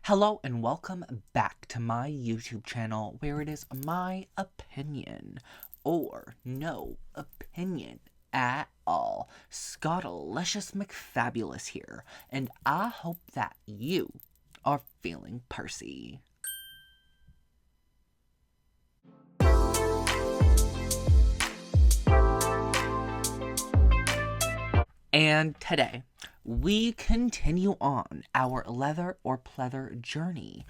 Hello and welcome back to my YouTube channel where it is my opinion, or no opinion at all. Scottalicious McFabulous here, and I hope that you are feeling Percy. And today, we continue on our leather or pleather journey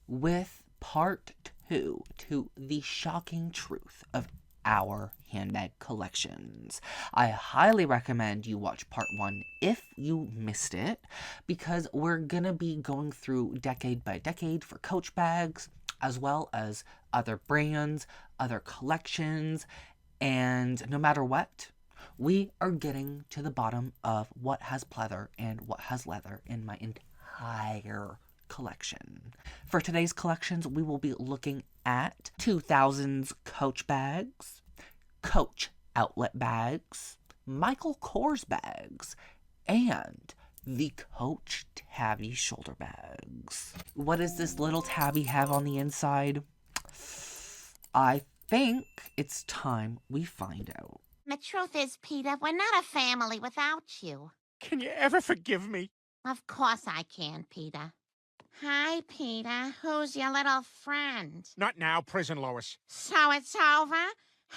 with part 2 to the shocking truth of our handbag collections. I highly recommend you watch part 1 if you missed it, because we're gonna be going through decade by decade for Coach bags, as well as other brands, other collections, and no matter what, we are getting to the bottom of what has pleather and what has leather in my entire collection. For today's collections, we will be looking at 2000s Coach bags, Coach outlet bags, Michael Kors bags, and the Coach Tabby shoulder bags. What does this little tabby have on the inside? I think it's time we find out. The truth is, Peter, we're not a family without you. Can you ever forgive me? Of course I can, Peter. Hi, Peter. Who's your little friend? Not now, prison Lois. So it's over?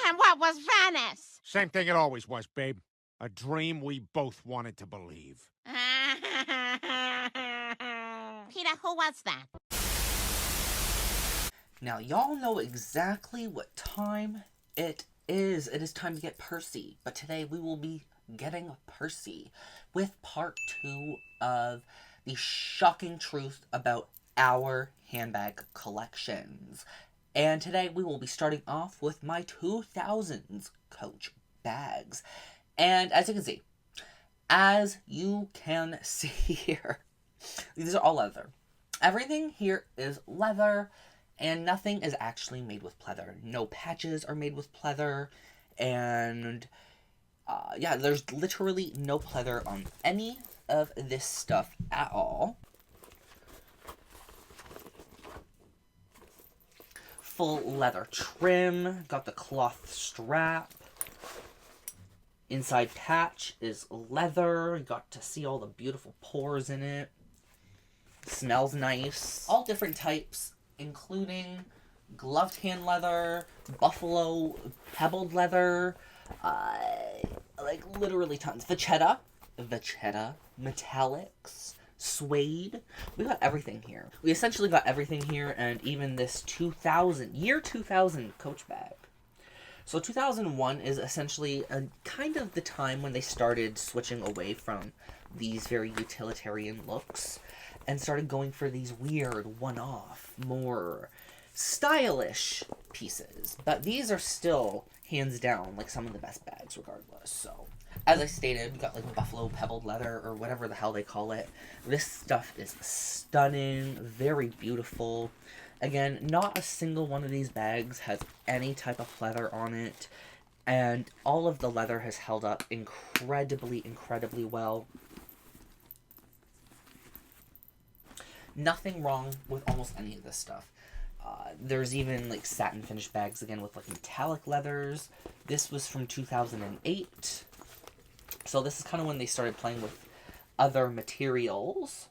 And what was Venice? Same thing it always was, babe. A dream we both wanted to believe. Peter, who was that? Now, y'all know exactly what time it is. It is time to get Percy. But today we will be getting Percy with part 2 of the shocking truth about our handbag collections. And today we will be starting off with my 2000s Coach bags. And as you can see here, these are all leather. Everything here is leather, and nothing is actually made with pleather. No patches are made with pleather, and yeah, there's literally no pleather on any of this stuff at all. Full leather trim, got the cloth strap. Inside patch is leather, got to see all the beautiful pores in it. Smells nice. All different types, including gloved hand leather, buffalo pebbled leather, like literally tons. Vachetta, metallics, suede. We got everything here. We essentially got everything here, and even this year 2000 Coach bag. So 2001 is essentially kind of the time when they started switching away from these very utilitarian looks and started going for these weird, one-off, more stylish pieces. But these are still, hands down, like some of the best bags regardless. So, as I stated, we got like buffalo pebbled leather, or whatever the hell they call it. This stuff is stunning, very beautiful. Again, not a single one of these bags has any type of pleather on it. And all of the leather has held up incredibly, incredibly well. Nothing wrong with almost any of this stuff. There's even like satin finished bags again with like metallic leathers. This was from 2008. So this is kind of when they started playing with other materials.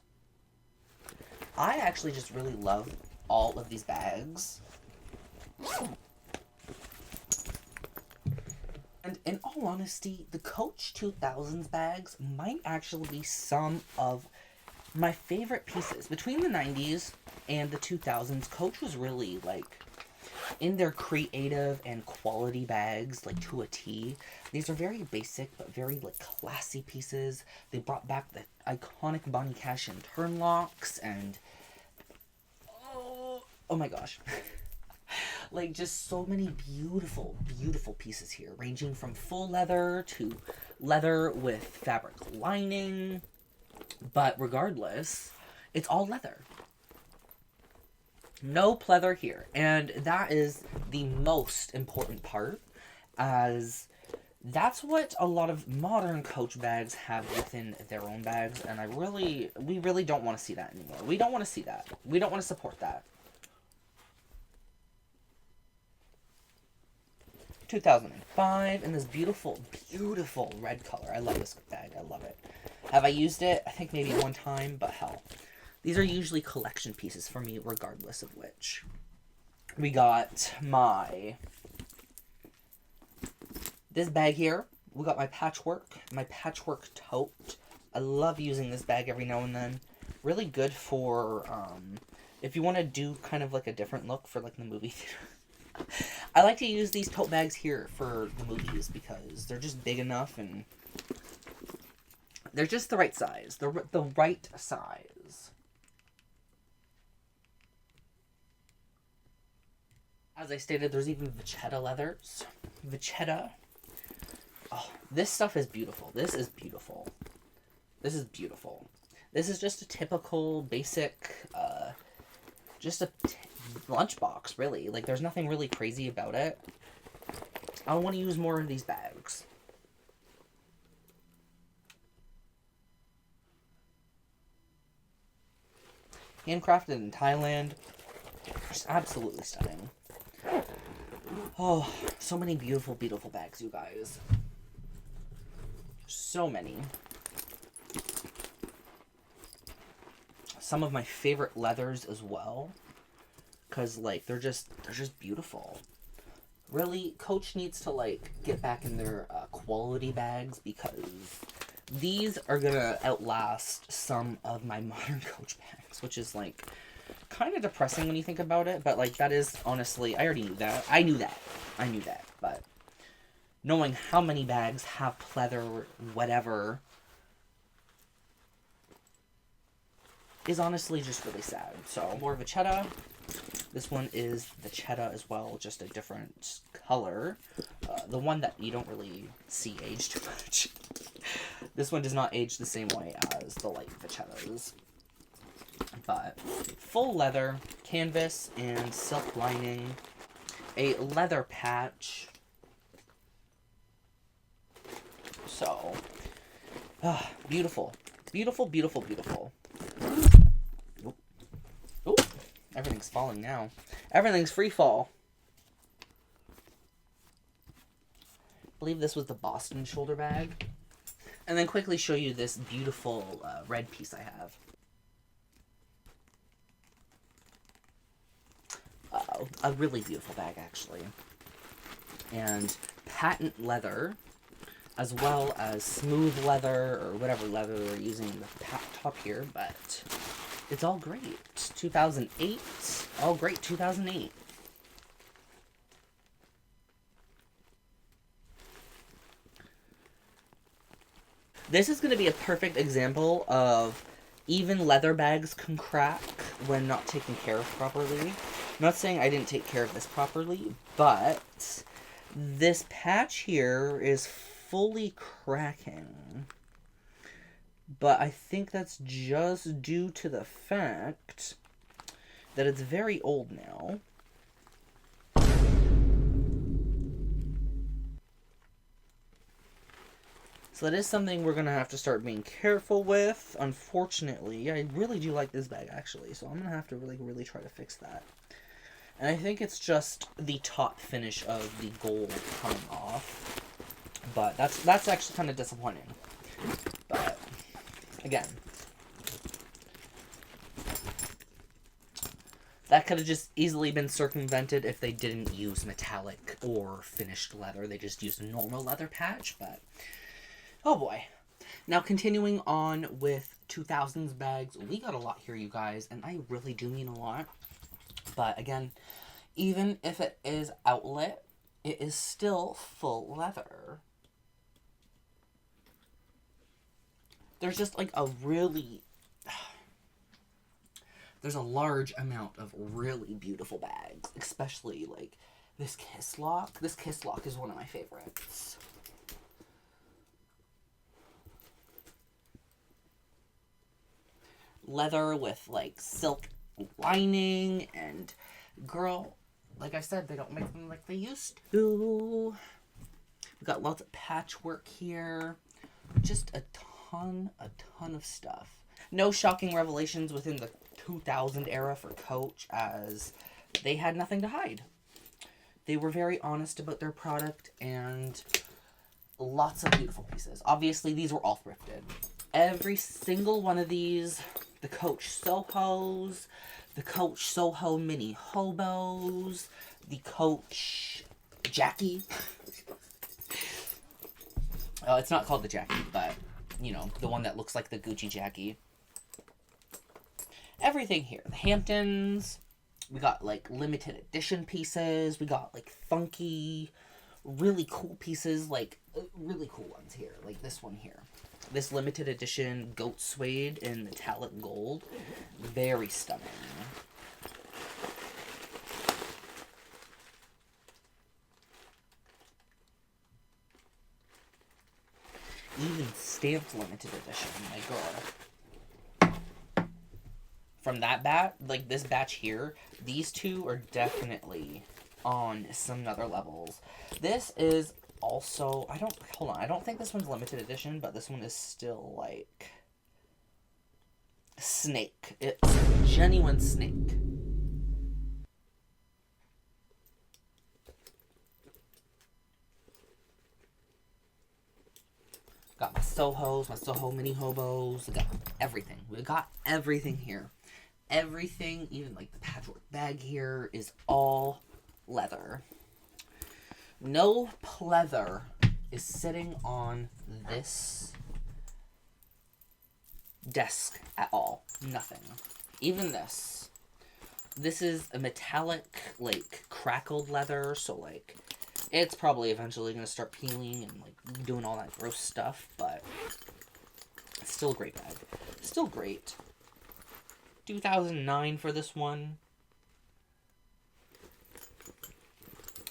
I actually just really love all of these bags. And in all honesty, the Coach 2000s bags might actually be some of my favorite pieces. Between the 90s and the 2000s, Coach was really, like, in their creative and quality bags, like, to a T. These are very basic, but very, like, classy pieces. They brought back the iconic Bonnie Cash and turn locks, and oh my gosh. Like, just so many beautiful, beautiful pieces here, ranging from full leather to leather with fabric lining. But regardless, it's all leather. No pleather here. And that is the most important part, as That's what a lot of modern Coach bags have within their own bags, and we really don't want to see that anymore. We don't want to see that. We don't want to support that. 2005 in this beautiful, beautiful red color. I love this bag. I love it. Have I used it? I think maybe one time, but hell. These are usually collection pieces for me, regardless of which. We got this bag here. We got my patchwork tote. I love using this bag every now and then. Really good for, if you want to do kind of like a different look for like the movie theater. I like to use these tote bags here for the movies because they're just big enough and they're just the right size. The right size. As I stated, there's even Vachetta leathers. Vachetta. Oh, this stuff is beautiful. This is beautiful. This is beautiful. This is just a typical, basic, just a lunchbox, really. Like, there's nothing really crazy about it. I want to use more of these bags. Handcrafted in Thailand. Just absolutely stunning. Oh, so many beautiful, beautiful bags, you guys. So many. Some of my favorite leathers as well. Because, like, they're just beautiful. Really, Coach needs to, like, get back in their quality bags because these are gonna outlast some of my modern Coach bags, which is, like, kind of depressing when you think about it, but, like, that is, honestly, I already knew that. I knew that, but knowing how many bags have pleather, whatever, is honestly just really sad. So, more Vachetta. This one is Vachetta as well, just a different color. The one that you don't really see age too much. This one does not age the same way as the light Vachettas. But full leather, canvas, and silk lining. A leather patch. So, beautiful. Beautiful, beautiful, beautiful. Oh, everything's falling now. Everything's free fall. I believe this was the Boston shoulder bag. And then quickly show you this beautiful red piece I have. A really beautiful bag, actually. And patent leather, as well as smooth leather, or whatever leather they're using the top here, but it's all great. 2008, all great 2008. This is going to be a perfect example of even leather bags can crack when not taken care of properly. I'm not saying I didn't take care of this properly, but this patch here is fully cracking. But I think that's just due to the fact that it's very old now. So that is something we're going to have to start being careful with. Unfortunately, I really do like this bag, actually. So I'm going to have to really try to fix that. And I think it's just the top finish of the gold coming off. But that's actually kind of disappointing. But, again, that could have just easily been circumvented if they didn't use metallic or finished leather. They just used a normal leather patch, but oh boy. Now, continuing on with 2000s bags, we got a lot here, you guys, and I really do mean a lot. But again, even if it is outlet, it is still full leather. There's just like there's a large amount of really beautiful bags, especially like this Kiss Lock. This Kiss Lock is one of my favorites. Leather with like silk lining, and girl, like I said, they don't make them like they used to. We got lots of patchwork here. Just a ton of stuff. No shocking revelations within the 2000 era for Coach, as they had nothing to hide. They were very honest about their product, and lots of beautiful pieces. Obviously, these were all thrifted. Every single one of these, the Coach Sohos, the Coach Soho Mini Hobos, the Coach Jackie. Oh, it's not called the Jackie, but, you know, the one that looks like the Gucci Jackie. Everything here. The Hamptons. We got, like, limited edition pieces. We got, like, funky, really cool pieces. Like, really cool ones here. Like this one here. This limited edition goat suede in metallic gold. Very stunning. Even stamped limited edition, my girl. From that batch, like this batch here, these two are definitely on some other levels. This is also, I don't think this one's limited edition, but this one is still like snake. It's genuine snake. Got my Sohos, my Soho Mini Hobos. We got everything. We got everything here. Everything, even like the patchwork bag here, is all leather. No pleather is sitting on this desk at all. Nothing. Even this. This is a metallic, like, crackled leather, so, like, it's probably eventually going to start peeling and, like, doing all that gross stuff, but it's still a great bag. Still great. 2009 for this one.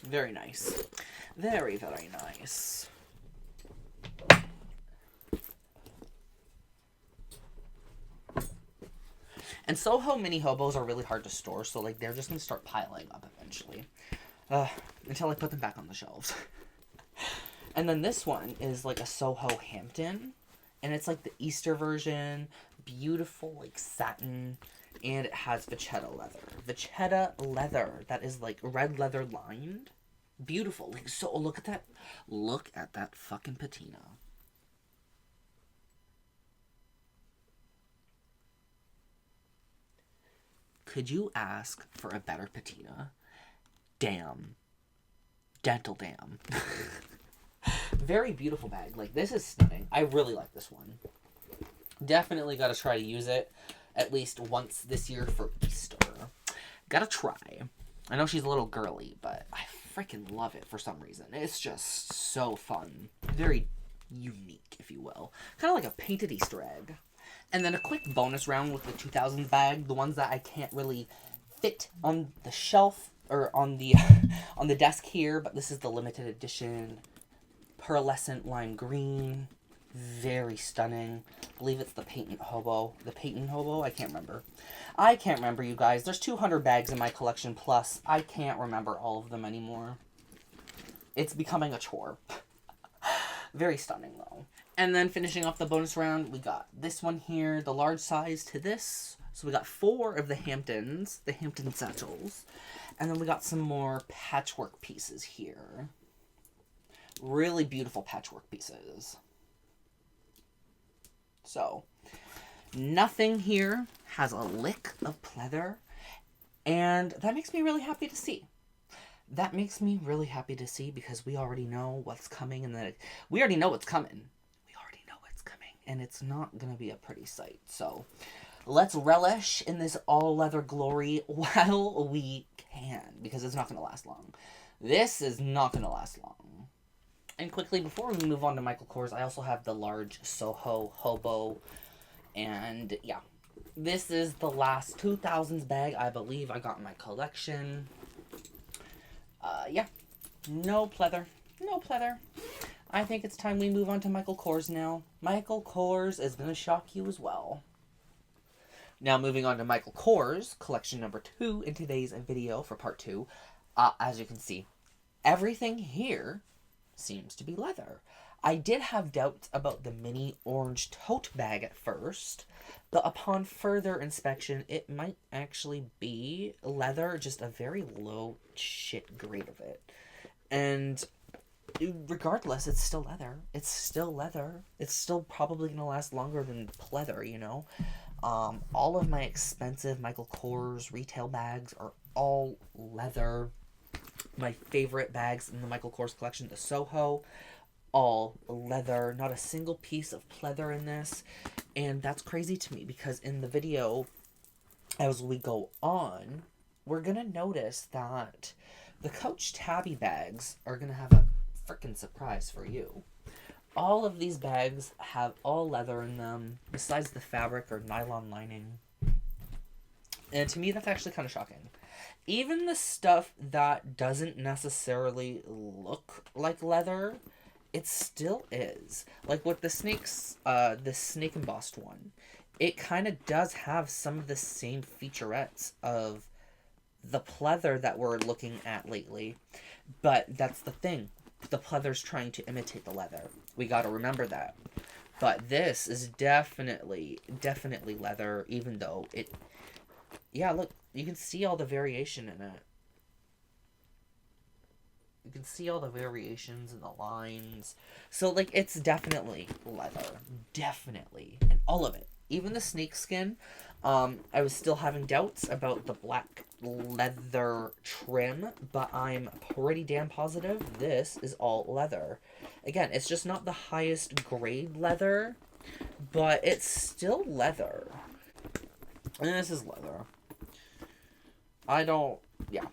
Very nice. Very, very nice. And Soho Mini Hobos are really hard to store, so, like, they're just going to start piling up eventually. Until I put them back on the shelves. And then this one is, like, a Soho Hampton. And it's, like, the Easter version. Beautiful, like, satin. And it has vachetta leather. Vachetta leather. That is, like, red leather lined. Beautiful. Like, so, look at that. Look at that fucking patina. Could you ask for a better patina? Damn. Dental dam. Very beautiful bag. Like, this is stunning. I really like this one. Definitely got to try to use it at least once this year for Easter. Gotta try. I know she's a little girly, but I freaking love it for some reason. It's just so fun. Very unique, if you will. Kind of like a painted Easter egg. And then a quick bonus round with the 2000 bag. The ones that I can't really fit on the shelf or on the on the desk here, but this is the limited edition pearlescent lime green. Very stunning. I believe it's the Peyton Hobo. The Peyton Hobo? I can't remember. I can't remember, you guys. There's 200 bags in my collection, plus I can't remember all of them anymore. It's becoming a chore. Very stunning, though. And then finishing off the bonus round, we got this one here, the large size to this. So we got 4 of the Hamptons, the Hampton satchels. And then we got some more patchwork pieces here. Really beautiful patchwork pieces. So, nothing here has a lick of pleather, and that makes me really happy to see. That makes me really happy to see because we already know what's coming, and we already know what's coming. We already know what's coming, and it's not going to be a pretty sight. So, let's relish in this all-leather glory while we can, because it's not going to last long. This is not going to last long. And quickly, before we move on to Michael Kors, I also have the large Soho Hobo. And, yeah. This is the last 2000s bag I believe I got in my collection. Yeah. No pleather. No pleather. I think it's time we move on to Michael Kors now. Michael Kors is going to shock you as well. Now, moving on to Michael Kors, collection number 2 in today's video for part 2. As you can see, everything here seems to be leather. I did have doubts about the mini orange tote bag at first, but upon further inspection, it might actually be leather, just a very low shit grade of it. And regardless, it's still leather. It's still leather. It's still probably going to last longer than pleather, you know? All of my expensive Michael Kors retail bags are all leather. My favorite bags in the Michael Kors collection, the Soho, all leather. Not a single piece of pleather in this. And that's crazy to me because in the video, as we go on, we're going to notice that the Coach Tabby bags are going to have a freaking surprise for you. All of these bags have all leather in them, besides the fabric or nylon lining. And to me, that's actually kind of shocking. Even the stuff that doesn't necessarily look like leather, it still is. Like with the snakes, the snake embossed one, it kind of does have some of the same featurettes of the pleather that we're looking at lately. But that's the thing. The pleather's trying to imitate the leather. We got to remember that. But this is definitely leather, even though it... Yeah, look, you can see all the variation in it. You can see all the variations in the lines. So, like, it's definitely leather. Definitely. And all of it. Even the snake skin, I was still having doubts about the black leather trim, but I'm pretty damn positive this is all leather. Again, it's just not the highest grade leather, but it's still leather. And this is leather. Yeah.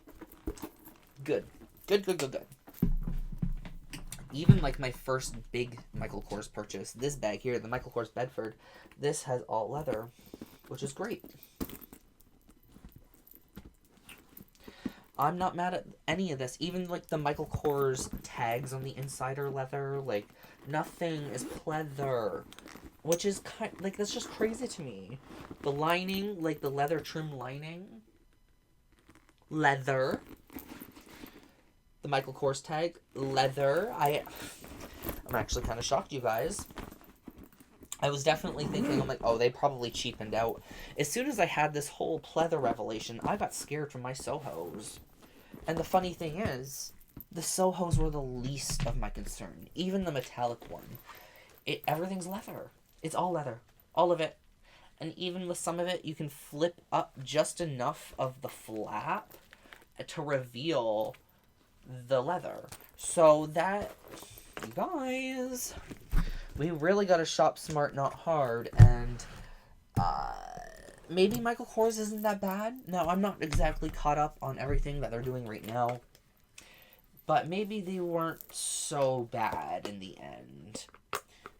Good. Good. Even like my first big Michael Kors purchase, this bag here, the Michael Kors Bedford, this has all leather, which is great. I'm not mad at any of this. Even like the Michael Kors tags on the inside are leather. Like nothing is pleather, which is like that's just crazy to me. The lining, like the leather trim lining, leather. The Michael Kors tag, leather. I'm actually kind of shocked, you guys. I was definitely thinking, I'm like, oh, they probably cheapened out. As soon as I had this whole pleather revelation, I got scared for my Sohos. And the funny thing is, the Sohos were the least of my concern. Even the metallic one. Everything's leather. It's all leather. All of it. And even with some of it, you can flip up just enough of the flap to reveal the leather. So that, you guys, we really gotta shop smart, not hard. And maybe Michael Kors isn't that bad. Now, I'm not exactly caught up on everything that they're doing right now, but maybe they weren't so bad in the end.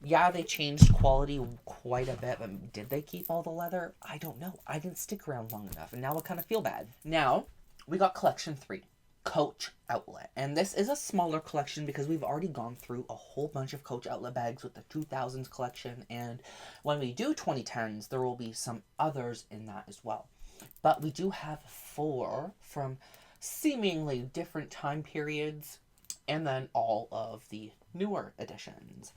Yeah, they changed quality quite a bit, but did they keep all the leather? I don't know. I didn't stick around long enough, and now I kind of feel bad. Now, we got collection 3. Coach Outlet. And this is a smaller collection because we've already gone through a whole bunch of Coach Outlet bags with the 2000s collection, and when we do 2010s, there will be some others in that as well. But we do have 4 from seemingly different time periods, and then all of the newer editions.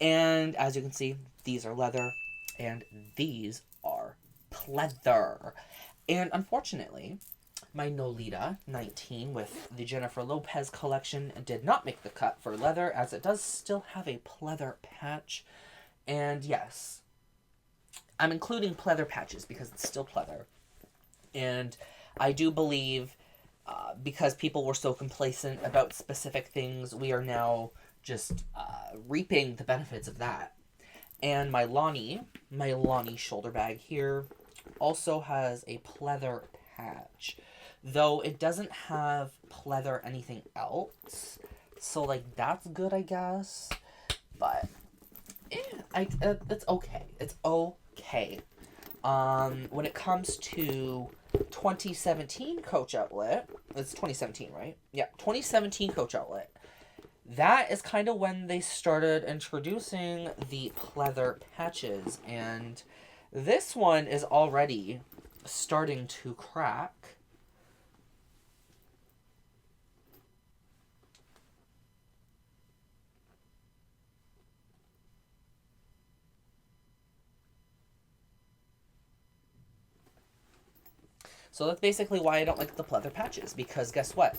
And as you can see, these are leather, and these are pleather. And unfortunately, my Nolita 19 with the Jennifer Lopez collection did not make the cut for leather, as it does still have a pleather patch. And yes, I'm including pleather patches because it's still pleather. And I do believe, because people were so complacent about specific things, we are now just reaping the benefits of that. And my Lonnie shoulder bag here also has a pleather patch, though it doesn't have pleather anything else, so like that's good, I guess. But it's okay. It's okay. When it comes to 2017 Coach Outlet, it's 2017, right? Yeah, 2017 Coach Outlet. That is kind of when they started introducing the pleather patches, and this one is already starting to crack. So that's basically why I don't like the pleather patches, because guess what?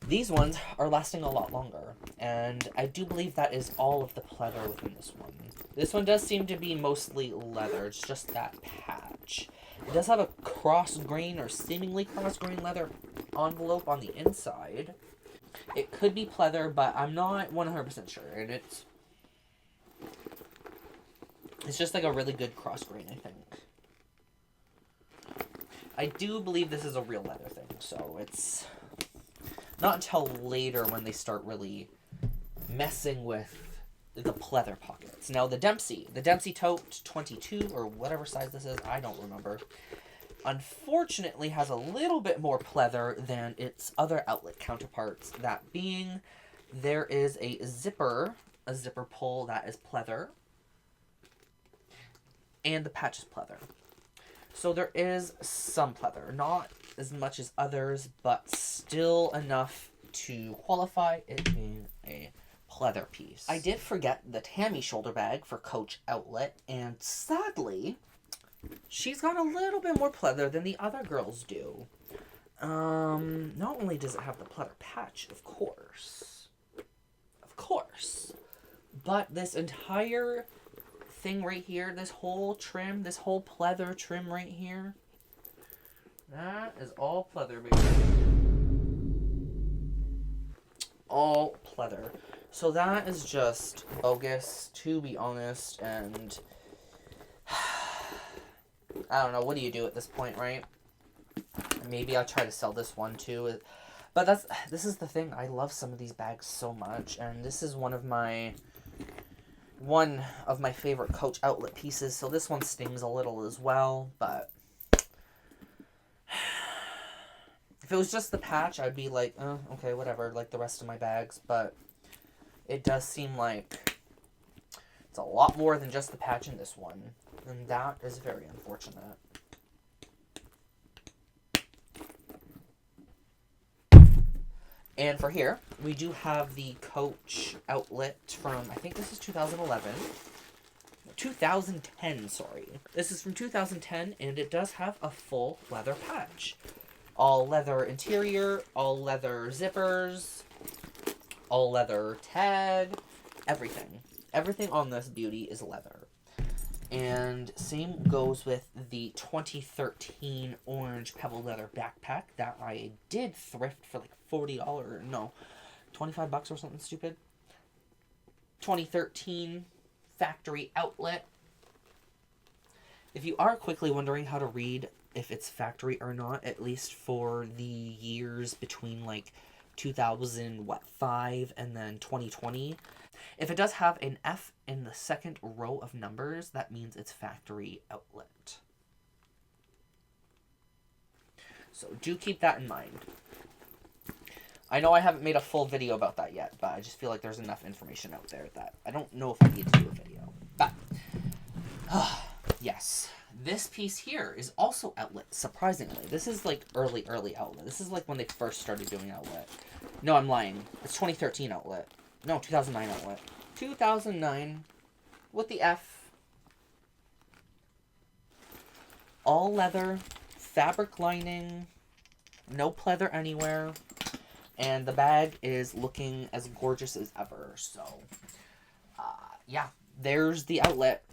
These ones are lasting a lot longer, and I do believe that is all of the pleather within this one. This one does seem to be mostly leather, it's just that patch. It does have a cross-grain or seemingly cross-grain leather envelope on the inside. It could be pleather, but I'm not 100% sure, and it's just like a really good cross-grain, I think. I do believe this is a real leather thing, so it's not until later when they start really messing with the pleather pockets. Now, the Dempsey Tote 22, or whatever size this is, I don't remember, unfortunately has a little bit more pleather than its other outlet counterparts. That being, there is a zipper pull that is pleather, and the patch is pleather. So there is some pleather, not as much as others, but still enough to qualify it being a pleather piece. I did forget the Tammy shoulder bag for Coach Outlet, and sadly, she's got a little bit more pleather than the other girls do. Not only does it have the pleather patch, of course, but this entire thing right here, this whole trim, this whole pleather trim right here, that is all pleather, baby. All pleather. So that is just bogus, to be honest, and I don't know, what do you do at this point, right? Maybe I'll try to sell this one too. But this is the thing, I love some of these bags so much, and this is one of my favorite Coach Outlet pieces, so this one stings a little as well, but if it was just the patch, I'd be like, oh, okay, whatever, like the rest of my bags, but it does seem like it's a lot more than just the patch in this one, and that is very unfortunate. And for here, we do have the Coach Outlet from, I think this is 2011. 2010, sorry. This is from 2010, and it does have a full leather patch. All leather interior, all leather zippers, all leather tag, everything. Everything on this beauty is leather. And same goes with the 2013 orange pebble leather backpack that I did thrift for like $40, no, $25 or something stupid. 2013 factory outlet. If you are quickly wondering how to read if it's factory or not, at least for the years between like 2005 and then 2020, if it does have an F in the second row of numbers, that means it's factory outlet. So do keep that in mind. I know I haven't made a full video about that yet, but I just feel like there's enough information out there that I don't know if I need to do a video. But, yes. This piece here is also outlet, surprisingly. This is like early outlet. This is like when they first started doing outlet. No, I'm lying. It's 2013 outlet. No, 2009 outlet. 2009 with the F. All leather, fabric lining, no pleather anywhere, and the bag is looking as gorgeous as ever. So, yeah, there's the outlet.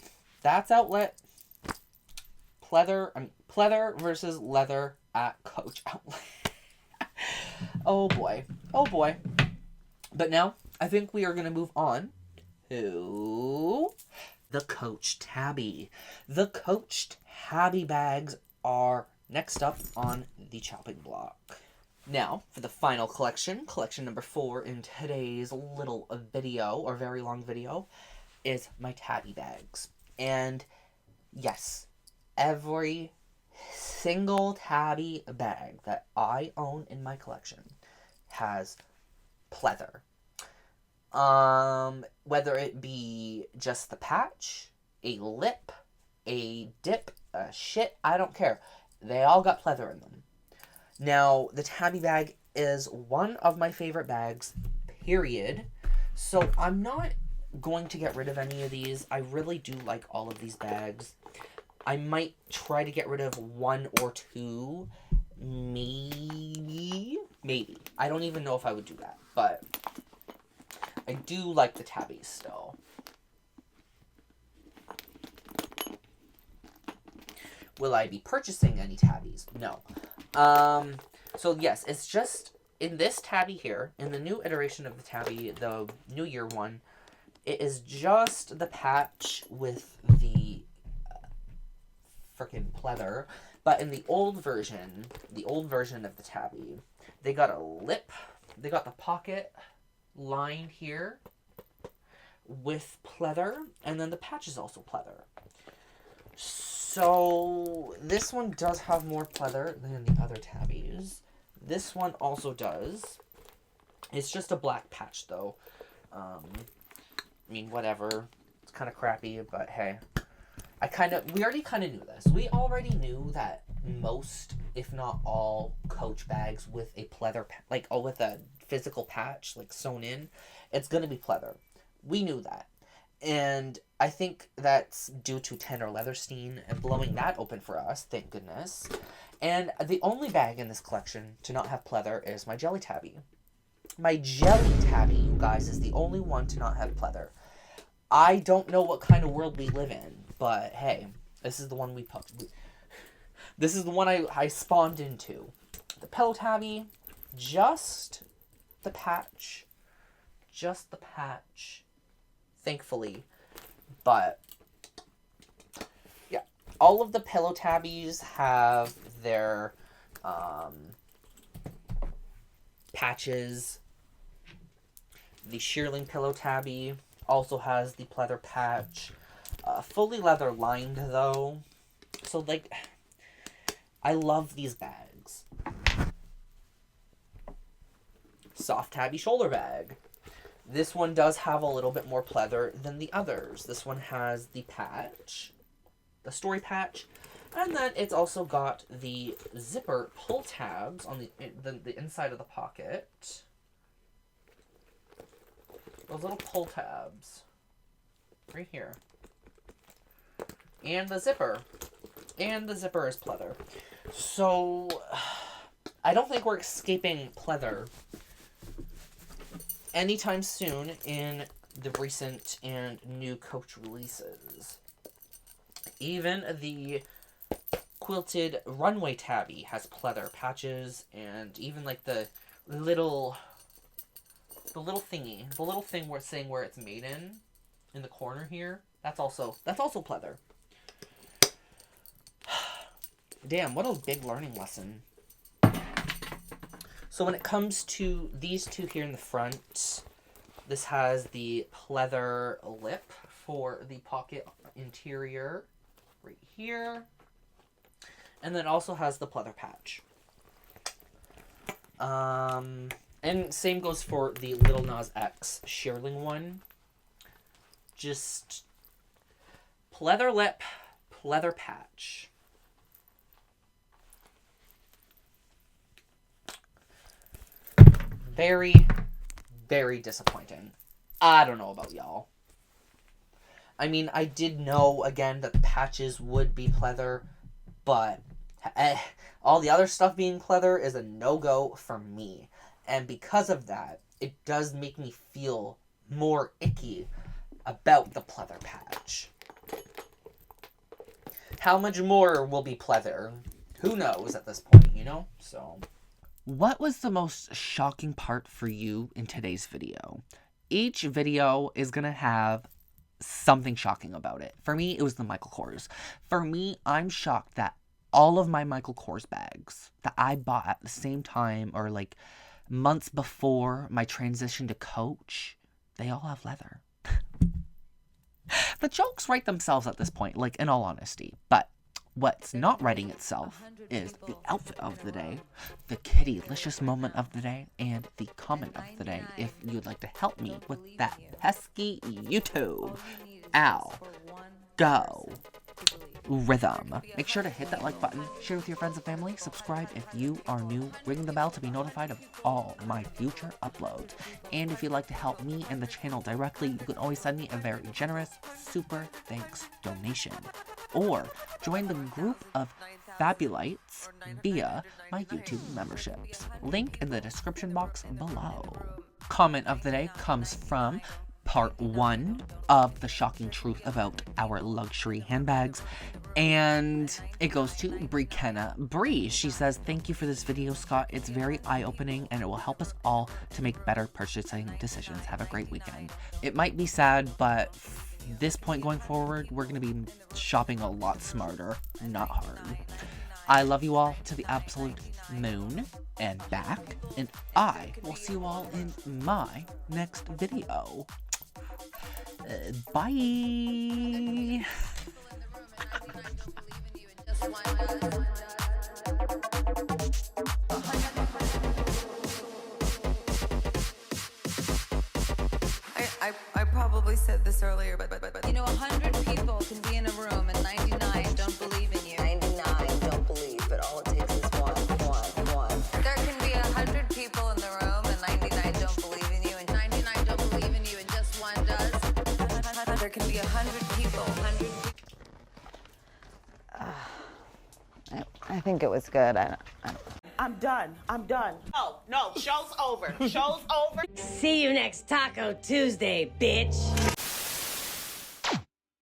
That's outlet. Pleather versus leather at Coach Outlet. Oh boy. Oh boy. But now, I think we are going to move on to the Coach Tabby. The Coach Tabby bags are next up on the chopping block. Now, for the final collection number 4 in today's little video, or very long video, is my Tabby bags. And yes, every single Tabby bag that I own in my collection has pleather. Whether it be just the patch, a lip, a dip, a shit, I don't care. They all got pleather in them. Now, the Tabby bag is one of my favorite bags, period. So I'm not going to get rid of any of these. I really do like all of these bags. I might try to get rid of 1 or 2. Maybe. I don't even know if I would do that, but I do like the tabbies still. Will I be purchasing any tabbies? No. So yes, it's just in this tabby here, in the new iteration of the tabby, the New Year one, it is just the patch with the frickin' pleather. But in the old version of the tabby, they got a lip, they got the pocket line here with pleather, and then the patch is also pleather. So this one does have more pleather than the other tabbies. This one also does. It's just a black patch though. I mean, whatever. It's kind of crappy, but hey. We already kind of knew this. We already knew that most, if not all, Coach bags with a pleather, with a physical patch, sewn in, it's going to be pleather. We knew that. And I think that's due to Tanner Leatherstein and blowing that open for us, thank goodness. And the only bag in this collection to not have pleather is my Jelly Tabby. My Jelly Tabby, you guys, is the only one to not have pleather. I don't know what kind of world we live in, but hey, this is the one this is the one I spawned into. The Pillow Tabby, just the patch, thankfully. But yeah, all of the Pillow Tabbies have their patches. The Shearling Pillow Tabby also has the pleather patch. Fully leather lined though. So I love these bags. Soft Tabby shoulder bag. This one does have a little bit more pleather than the others. This one has the patch, the story patch, and then it's also got the zipper pull tabs on the inside of the pocket. Those little pull tabs right here. And the zipper. And the zipper is pleather. So, I don't think we're escaping pleather anytime soon in the recent and new Coach releases. Even the quilted runway tabby has pleather patches, and even the little thingy, the little thing we're saying where it's made in the corner here, that's also pleather. Damn, what a big learning lesson. So when it comes to these two here in the front, this has the pleather lip for the pocket interior right here. And then also has the pleather patch. And same goes for the Lil Nas X Shearling one. Just pleather lip, pleather patch. Very, very disappointing. I don't know about y'all. I mean, I did know, again, that the patches would be pleather, but all the other stuff being pleather is a no-go for me. And because of that, it does make me feel more icky about the pleather patch. How much more will be pleather? Who knows at this point, you know? So, what was the most shocking part for you in today's video? Each video is going to have something shocking about it. For me, it was the Michael Kors. For me, I'm shocked that all of my Michael Kors bags that I bought at the same time or months before my transition to Coach, they all have leather. The jokes write themselves at this point, in all honesty. But what's not writing itself is the outfit of the day, the kittylicious moment of the day, and the comment of the day. If you'd like to help me with that pesky YouTube, ow, go. rhythm. Make sure to hit that like button, share with your friends and family, subscribe if you are new, ring the bell to be notified of all my future uploads. And if you'd like to help me and the channel directly, you can always send me a very generous super thanks donation. Or join the group of Fabulites via my YouTube memberships. Link in the description box below. Comment of the day comes from part 1 of the shocking truth about our luxury handbags, and it goes to Brikenna Bree. She says, "Thank you for this video, Scott. It's very eye-opening and it will help us all to make better purchasing decisions. Have a great weekend." It might be sad, but this point going forward, we're going to be shopping a lot smarter, not hard. I love you all to the absolute moon and back, and I will see you all in my next video. Bye! I probably said this earlier, but you know, 100 people can be in a room and 99 don't believe in you. 99 don't believe, but all it takes is one. There can be 100 people in the room and 99 don't believe in you, and 99 don't believe in you, and just one does. There can be 100 people. I think it was good. I'm done. No, show's over. Show's over. See you next Taco Tuesday, bitch.